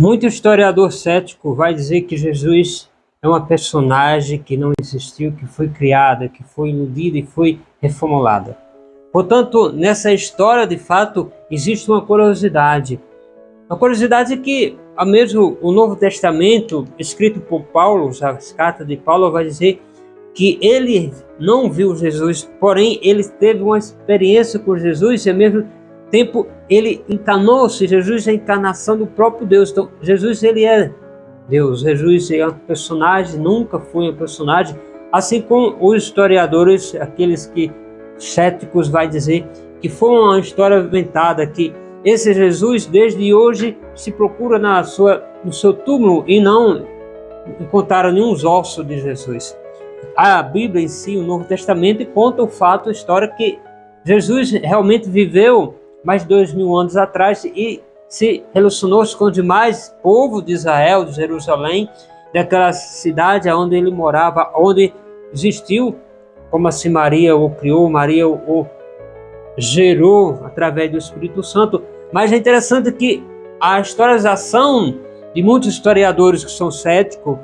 Muito historiador cético vai dizer que Jesus é uma personagem que não existiu, que foi criada, que foi iludida e foi reformulada. Portanto, nessa história, de fato, existe uma curiosidade. Uma curiosidade que, ao mesmo o Novo Testamento, escrito por Paulo, as cartas de Paulo, vai dizer que ele não viu Jesus, porém ele teve uma experiência com Jesus e ao mesmo tempo ele encarnou-se. Jesus é a encarnação do próprio Deus. Então Jesus, ele é Deus. Jesus é um personagem, nunca foi um personagem, assim como os historiadores, aqueles que céticos, vai dizer que foi uma história inventada, que esse Jesus desde hoje se procura no seu túmulo e não encontraram nenhum ossos de Jesus. A Bíblia em si, o Novo Testamento, conta o fato, a história que Jesus realmente viveu mais de 2000 anos atrás e se relacionou com os demais povo de Israel, de Jerusalém, daquela cidade onde ele morava, onde existiu, como assim Maria o criou, Maria o gerou através do Espírito Santo. Mas é interessante que a historização de muitos historiadores que são céticos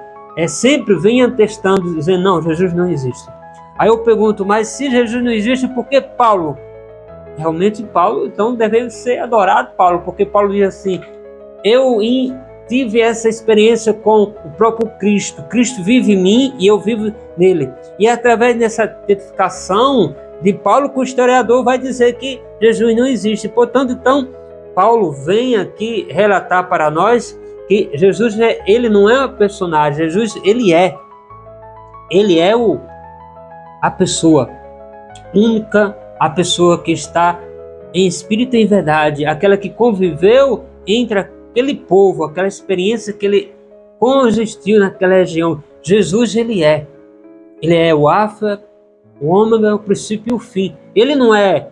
sempre vem atestando, dizendo, não, Jesus não existe. Aí eu pergunto, mas se Jesus não existe, por que Paulo? Realmente Paulo, então, deve ser adorado Paulo, porque Paulo diz assim, eu tive essa experiência com o próprio Cristo. Cristo vive em mim e eu vivo nele. E através dessa identificação de Paulo, que o historiador vai dizer que Jesus não existe. Portanto, então, Paulo vem aqui relatar para nós que Jesus, ele não é um personagem, Jesus, ele é a pessoa única, a pessoa que está em espírito e em verdade, aquela que conviveu entre aquele povo, aquela experiência que ele consistiu naquela região. Jesus, ele é o alfa, o ômega, o princípio e o fim. Ele não é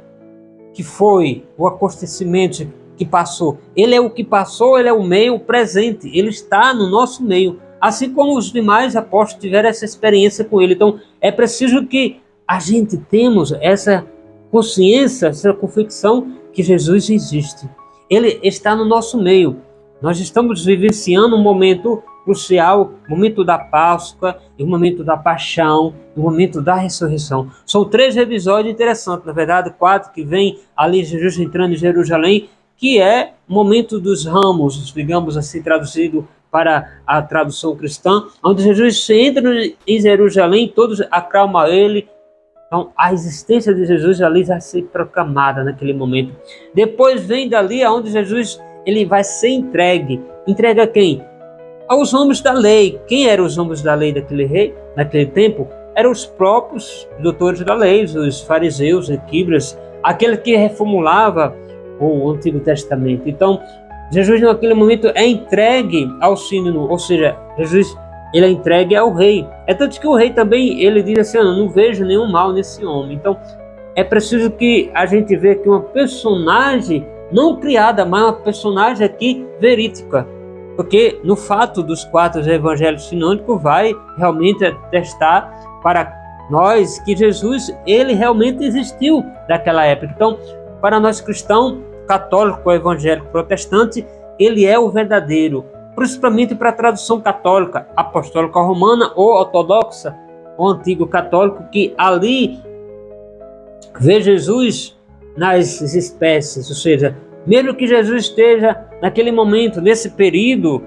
que foi o acontecimento que passou. Ele é o que passou, ele é o meio, o presente. Ele está no nosso meio. Assim como os demais apóstolos tiveram essa experiência com ele. Então, é preciso que a gente temos essa consciência, essa convicção que Jesus existe. Ele está no nosso meio. Nós estamos vivenciando um momento crucial, o momento da Páscoa, o momento da Paixão, o momento da ressurreição. São 3 episódios interessantes, na verdade 4, que vem ali Jesus entrando em Jerusalém, que é o momento dos ramos, digamos assim, traduzido para a tradução cristã, onde Jesus entra em Jerusalém, todos acalmam ele. Então, a existência de Jesus ali vai ser proclamada naquele momento. Depois vem dali aonde Jesus ele vai ser entregue. Entregue a quem? Aos homens da lei. Quem eram os homens da lei daquele rei, naquele tempo? Eram os próprios doutores da lei, os fariseus, escribas, aquele que reformulava o Antigo Testamento. Então, Jesus naquele momento é entregue ao sínodo, ou seja, Jesus ele é entregue ao rei. É tanto que o rei também, ele diz assim, eu não vejo nenhum mal nesse homem. Então, é preciso que a gente veja que uma personagem não criada, mas uma personagem aqui verídica. Porque no fato dos 4 evangelhos sinônicos vai realmente atestar para nós que Jesus, ele realmente existiu naquela época. Então, para nós cristãos, católico, evangélico, protestante, ele é o verdadeiro. Principalmente para a tradução católica, apostólica romana ou ortodoxa, o antigo católico, que ali vê Jesus nas espécies, ou seja, mesmo que Jesus esteja naquele momento, nesse período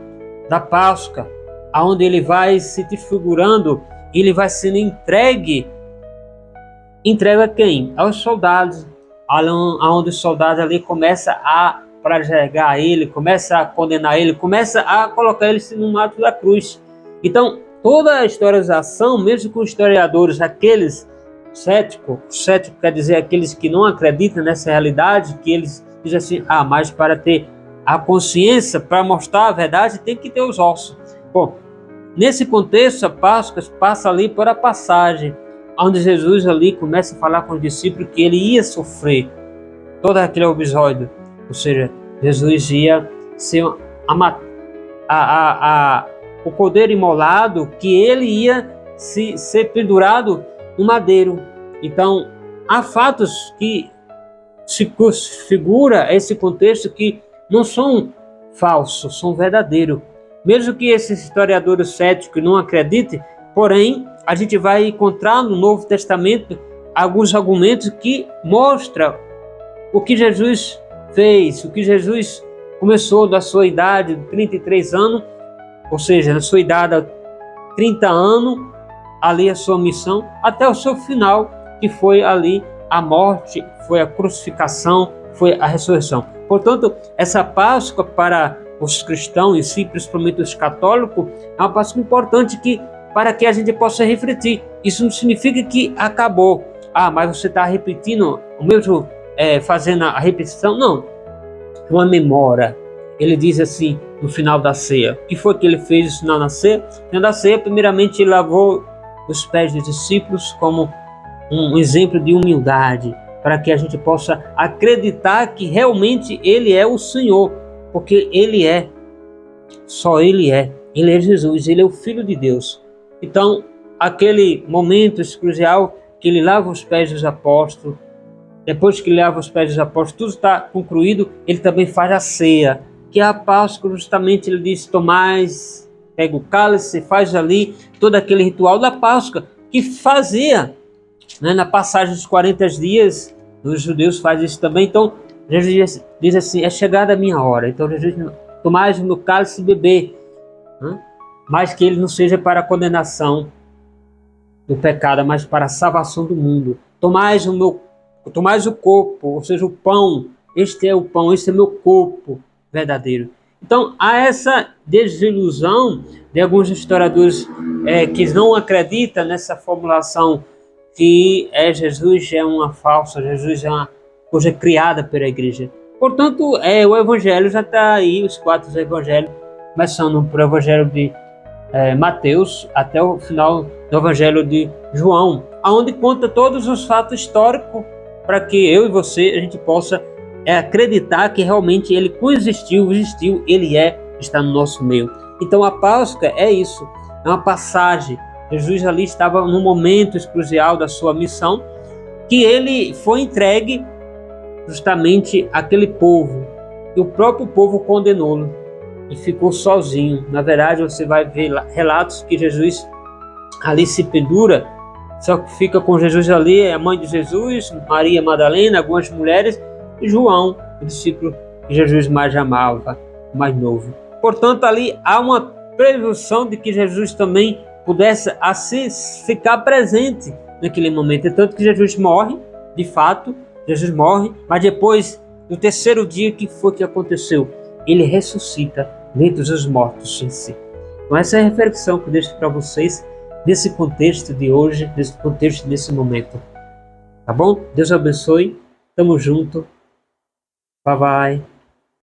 da Páscoa, onde ele vai se desfigurando, ele vai sendo entregue a quem? Aos soldados, onde os soldados ali começam a prajegar ele, começa a condenar ele, começa a colocar ele no mato da cruz. Então, toda a historização, mesmo com historiadores, aqueles cético quer dizer aqueles que não acreditam nessa realidade, que eles dizem assim, mas para ter a consciência, para mostrar a verdade, tem que ter os ossos. Bom, nesse contexto, a Páscoa passa ali por a passagem, onde Jesus ali começa a falar com os discípulos que ele ia sofrer todo aquele episódio. Ou seja, Jesus ia ser o cordeiro imolado, que ele ia ser pendurado no madeiro. Então, há fatos que se configura esse contexto que não são falso, são verdadeiros. Mesmo que esses historiadores céticos não acreditem, porém, a gente vai encontrar no Novo Testamento alguns argumentos que mostram o que Jesus fez, o que Jesus começou da sua idade de 33 anos, ou seja, na sua idade de 30 anos, ali a sua missão, até o seu final, que foi ali a morte, foi a crucificação, foi a ressurreição. Portanto, essa Páscoa para os cristãos em si, principalmente os católicos, é uma Páscoa importante para que a gente possa refletir. Isso não significa que acabou. Mas você está repetindo o mesmo, fazendo a repetição? Não. Uma memória. Ele diz assim no final da ceia. O que foi que ele fez no final da ceia? No final da ceia, primeiramente, ele lavou os pés dos discípulos como um exemplo de humildade, para que a gente possa acreditar que realmente ele é o Senhor, porque ele é, só ele é Jesus, ele é o Filho de Deus. Então, aquele momento crucial que ele lava os pés dos apóstolos, depois que ele lava os pés dos apóstolos, tudo está concluído, ele também faz a ceia, que é a Páscoa. Justamente ele diz: Tomás, pega o cálice, faz ali todo aquele ritual da Páscoa, que fazia, né, na passagem dos 40 dias, os judeus fazem isso também. Então, Jesus diz assim: é chegada a minha hora. Então, Jesus: Tomás, o meu cálice, beber, né? Mas que ele não seja para a condenação do pecado, mas para a salvação do mundo. Tomás o corpo, ou seja, o pão. Este é o pão, este é meu corpo verdadeiro. Então, há essa desilusão de alguns historiadores que não acreditam nessa formulação que Jesus é uma falsa, Jesus é uma coisa criada pela igreja. Portanto, o evangelho já está aí, os 4 evangelhos, começando por evangelho de Mateus até o final do evangelho de João, onde conta todos os fatos históricos para que eu e você, a gente possa acreditar que realmente ele coexistiu, existiu, ele está no nosso meio. Então a Páscoa é isso, é uma passagem. Jesus ali estava no momento crucial da sua missão, que ele foi entregue justamente àquele povo, e o próprio povo condenou-lo e ficou sozinho. Na verdade, você vai ver relatos que Jesus ali se pendura, só que fica com Jesus ali a mãe de Jesus, Maria Madalena, algumas mulheres, e João, o discípulo que Jesus mais amava, mais novo. Portanto, ali há uma presunção de que Jesus também pudesse assim ficar presente naquele momento. É tanto que Jesus morre, de fato, Jesus morre, mas depois, no 3º dia, o que foi que aconteceu? Ele ressuscita dentre os mortos em si. Então essa é a reflexão que eu deixo para vocês nesse contexto de hoje, nesse contexto desse momento. Tá bom? Deus abençoe. Tamo junto. Bye bye.